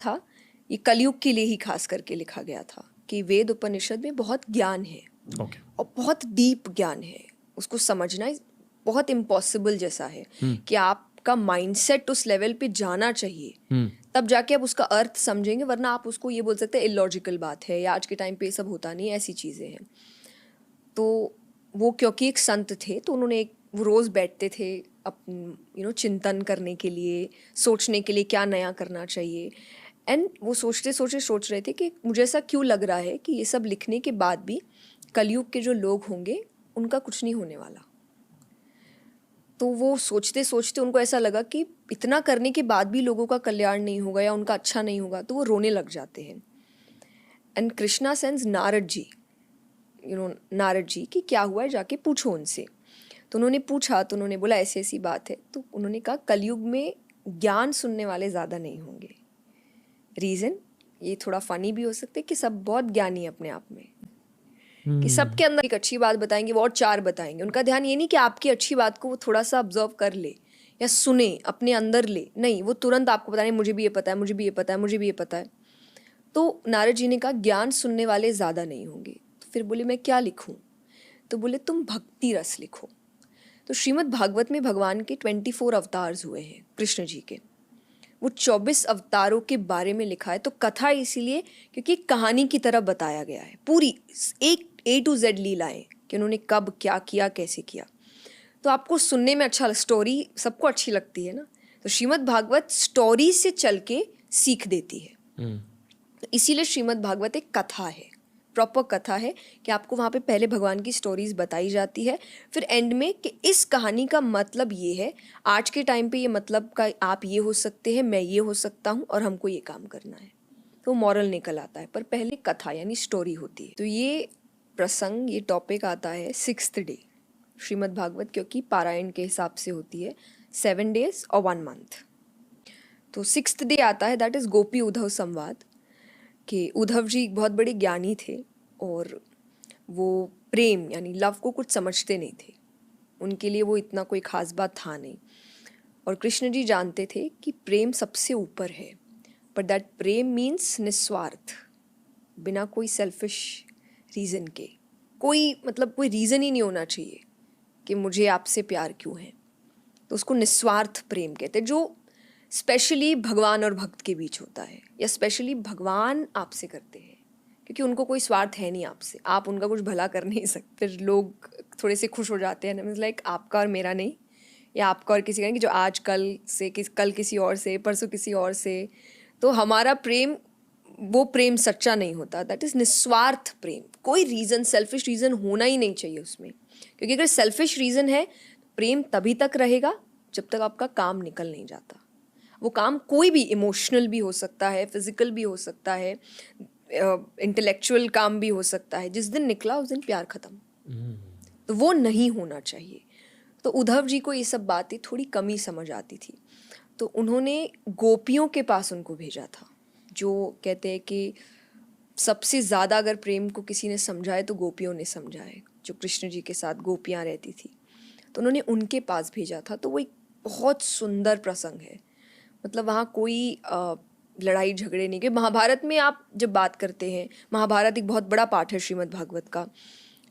था, ये कलयुग के लिए ही खास करके लिखा गया था कि वेद उपनिषद में बहुत ज्ञान है ओके। और बहुत डीप ज्ञान है। उसको समझना बहुत इम्पॉसिबल जैसा है कि आपका माइंडसेट उस लेवल पे जाना चाहिए, तब जाके आप उसका अर्थ समझेंगे, वरना आप उसको ये बोल सकते हैं इलॉजिकल बात है या आज के टाइम पे ये सब होता नहीं, ऐसी चीज़ें हैं। तो वो क्योंकि एक संत थे तो उन्होंने वो रोज़ बैठते थे चिंतन करने के लिए, सोचने के लिए क्या नया करना चाहिए। एंड वो सोच रहे थे कि मुझे ऐसा क्यों लग रहा है कि ये सब लिखने के बाद भी कलयुग के जो लोग होंगे उनका कुछ नहीं होने वाला। तो वो सोचते सोचते उनको ऐसा लगा कि इतना करने के बाद भी लोगों का कल्याण नहीं होगा या उनका अच्छा नहीं होगा, तो वो रोने लग जाते हैं। एंड कृष्णा सेंस नारद जी कि क्या हुआ है, जाके पूछो उनसे। तो उन्होंने पूछा तो उन्होंने बोला ऐसी ऐसी बात है। तो उन्होंने कहा कलयुग में ज्ञान सुनने वाले ज़्यादा नहीं होंगे। रीज़न ये थोड़ा फनी भी हो सकता है कि सब बहुत ज्ञानी है अपने आप में, कि सबके अंदर एक अच्छी बात बताएंगे वो और चार बताएंगे। उनका ध्यान ये नहीं कि आपकी अच्छी बात को वो थोड़ा सा ऑब्जर्व कर ले या सुने, अपने अंदर ले, नहीं, वो तुरंत आपको बताएंगे मुझे भी ये पता है, मुझे भी ये पता है, मुझे भी ये पता है। तो नारद जी ने कहा ज्ञान सुनने वाले ज़्यादा नहीं होंगे। तो फिर बोले मैं क्या लिखूं? तो बोले तुम भक्ति रस लिखो। तो श्रीमद् भागवत में भगवान के 24 अवतार्स हुए हैं कृष्ण जी के। वो 24 अवतारों के बारे में लिखा है। तो कथा इसीलिए क्योंकि कहानी की तरह बताया गया है, पूरी एक A to Z लीलाएं कि उन्होंने कब क्या किया, कैसे किया। तो आपको सुनने में अच्छा, स्टोरी सबको अच्छी लगती है ना, तो श्रीमद् भागवत स्टोरी से चल के सीख देती है। तो इसीलिए श्रीमद् भागवत एक कथा है, प्रॉपर कथा है कि आपको वहाँ पे पहले भगवान की स्टोरीज बताई जाती है, फिर एंड में कि इस कहानी का मतलब ये है, आज के टाइम पे ये मतलब का आप ये हो सकते हैं, मैं ये हो सकता हूँ और हमको ये काम करना है। तो मॉरल निकल आता है, पर पहले कथा यानी स्टोरी होती है। तो ये प्रसंग, ये टॉपिक आता है 6th डे श्रीमद् भागवत, क्योंकि पारायण के हिसाब से होती है 7 days और 1 month। तो 6th डे आता है, दैट इज़ गोपी उद्धव संवाद। कि उद्धव जी बहुत बड़े ज्ञानी थे और वो प्रेम यानी लव को कुछ समझते नहीं थे, उनके लिए वो इतना कोई ख़ास बात था नहीं। और कृष्ण जी जानते थे कि प्रेम सबसे ऊपर है, बट दैट प्रेम मीन्स निस्वार्थ, बिना कोई सेल्फिश रीज़न के। कोई रीज़न ही नहीं होना चाहिए कि मुझे आपसे प्यार क्यों है। तो उसको निस्वार्थ प्रेम कहते हैं, जो स्पेशली भगवान और भक्त के बीच होता है, या स्पेशली भगवान आपसे करते हैं, क्योंकि उनको कोई स्वार्थ है नहीं आपसे, आप उनका कुछ भला कर नहीं सकते। फिर लोग थोड़े से खुश हो जाते हैं, मीन्स लाइक आपका और मेरा नहीं, या आपका और किसी का नहीं, कि जो आज कल किसी और से, परसों किसी और से। तो हमारा प्रेम वो प्रेम सच्चा नहीं होता, दैट इज़ निस्वार्थ प्रेम। कोई रीज़न, सेल्फिश रीज़न होना ही नहीं चाहिए उसमें, क्योंकि अगर सेल्फिश रीज़न है, प्रेम तभी तक रहेगा जब तक आपका काम निकल नहीं जाता। वो काम कोई भी, इमोशनल भी हो सकता है, फिजिकल भी हो सकता है, इंटेलेक्चुअल काम भी हो सकता है। जिस दिन निकला उस दिन प्यार खत्म, तो वो नहीं होना चाहिए। तो उद्धव जी को ये सब बातें थोड़ी कम ही समझ आती थी, तो उन्होंने गोपियों के पास उनको भेजा था, जो कहते हैं कि सबसे ज़्यादा अगर प्रेम को किसी ने समझाए तो गोपियों ने समझाए, जो कृष्ण जी के साथ गोपियाँ रहती थी। तो उन्होंने उनके पास भेजा था। तो वो एक बहुत सुंदर प्रसंग है, मतलब वहाँ कोई लड़ाई झगड़े नहीं के। महाभारत में आप जब बात करते हैं, महाभारत एक बहुत बड़ा पाठ है श्रीमद् भागवत का,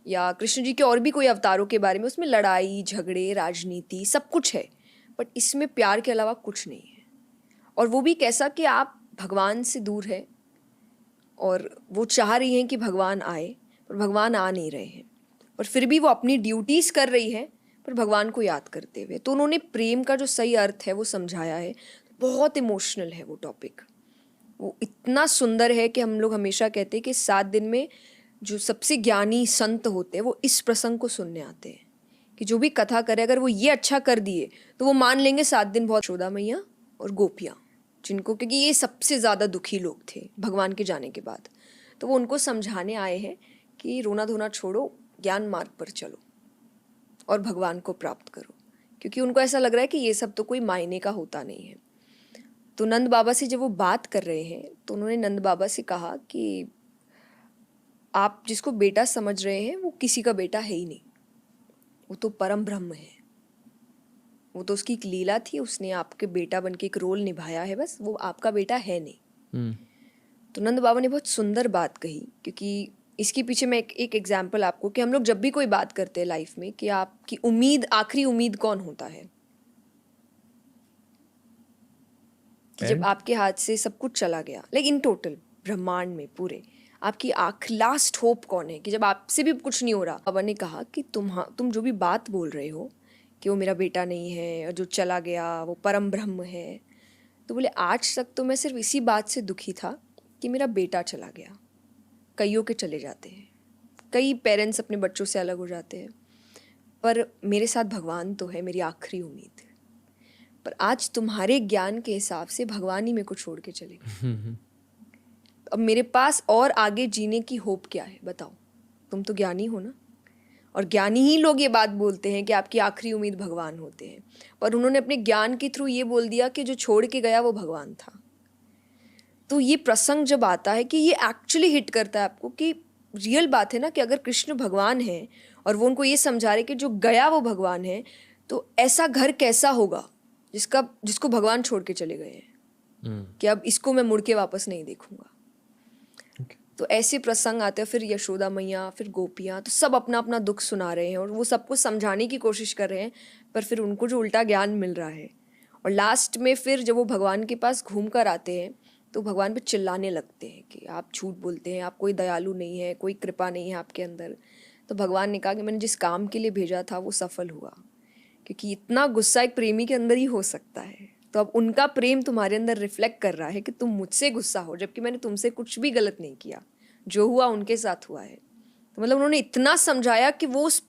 या कृष्ण जी के और भी कोई अवतारों के बारे में, उसमें लड़ाई झगड़े, राजनीति सब कुछ है, बट इसमें प्यार के अलावा कुछ नहीं है। और वो भी कैसा कि आप भगवान से दूर है और वो चाह रही हैं कि भगवान आए, पर भगवान आ नहीं रहे हैं, पर फिर भी वो अपनी ड्यूटीज़ कर रही है, पर भगवान को याद करते हुए। तो उन्होंने प्रेम का जो सही अर्थ है वो समझाया है। बहुत इमोशनल है वो टॉपिक, वो इतना सुंदर है कि हम लोग हमेशा कहते हैं कि 7 दिन में जो सबसे ज्ञानी संत होते हैं वो इस प्रसंग को सुनने आते हैं, कि जो भी कथा करे अगर वो ये अच्छा कर दिए तो वो मान लेंगे 7 दिन बहुत। यशोदा मैया और गोपियाँ, जिनको, क्योंकि ये सबसे ज़्यादा दुखी लोग थे भगवान के जाने के बाद, तो वो उनको समझाने आए हैं कि रोना धोना छोड़ो, ज्ञान मार्ग पर चलो और भगवान को प्राप्त करो, क्योंकि उनको ऐसा लग रहा है कि ये सब तो कोई मायने का होता नहीं है। तो नंद बाबा से जब वो बात कर रहे हैं तो उन्होंने नंद बाबा से कहा कि आप जिसको बेटा समझ रहे हैं वो किसी का बेटा है ही नहीं, वो तो परम ब्रह्म है, वो तो उसकी एक लीला थी, उसने आपके बेटा बन के एक रोल निभाया है, बस वो आपका बेटा है नहीं। तो नंद बाबा ने बहुत सुंदर बात कही, क्योंकि इसके पीछे मैं एक एग्जाम्पल आपको, कि हम लोग जब भी कोई बात करते हैं लाइफ में कि आपकी उम्मीद, आखिरी उम्मीद कौन होता है, कि जब आपके हाथ से सब कुछ चला गया, लाइक इन टोटल ब्रह्मांड में पूरे, आपकी लास्ट होप कौन है, कि जब आपसे भी कुछ नहीं हो रहा। बाबा ने कहा कि तुम जो भी बात बोल रहे हो कि वो मेरा बेटा नहीं है और जो चला गया वो परम ब्रह्म है, तो बोले आज तक तो मैं सिर्फ इसी बात से दुखी था कि मेरा बेटा चला गया। कईयों के चले जाते हैं, कई पेरेंट्स अपने बच्चों से अलग हो जाते हैं, पर मेरे साथ भगवान तो है मेरी आखिरी उम्मीद। पर आज तुम्हारे ज्ञान के हिसाब से भगवान ही मेरे को छोड़ के चले गए। अब मेरे पास और आगे जीने की होप क्या है, बताओ? तुम तो ज्ञानी हो ना, और ज्ञानी ही लोग ये बात बोलते हैं कि आपकी आखिरी उम्मीद भगवान होते हैं, पर उन्होंने अपने ज्ञान के थ्रू ये बोल दिया कि जो छोड़ के गया वो भगवान था। तो ये प्रसंग जब आता है कि ये एक्चुअली हिट करता है आपको कि रियल बात है ना, कि अगर कृष्ण भगवान है और वो उनको ये समझा रहे कि जो गया वो भगवान है, तो ऐसा घर कैसा होगा जिसको भगवान छोड़ के चले गए हैं, कि अब इसको मैं मुड़ के वापस नहीं देखूंगा। तो ऐसे प्रसंग आते हैं, फिर यशोदा मैया, फिर गोपियाँ, तो सब अपना अपना दुख सुना रहे हैं और वो सबको समझाने की कोशिश कर रहे हैं, पर फिर उनको जो उल्टा ज्ञान मिल रहा है। और लास्ट में फिर जब वो भगवान के पास घूम कर आते हैं तो भगवान पे चिल्लाने लगते हैं कि आप झूठ बोलते हैं, आप कोई दयालु नहीं है, कोई कृपा नहीं है आपके अंदर। तो भगवान ने कहा कि मैंने जिस काम के लिए भेजा था वो सफल हुआ, क्योंकि इतना गुस्सा एक प्रेमी के अंदर ही हो सकता है। तो अब उनका प्रेम तुम्हारे अंदर रिफ्लेक्ट कर रहा है कि तुम मुझसे गुस्सा हो, जबकि मैंने तुमसे कुछ भी गलत नहीं किया, जो हुआ उनके साथ हुआ है। तो मतलब उन्होंने इतना समझाया कि वो उस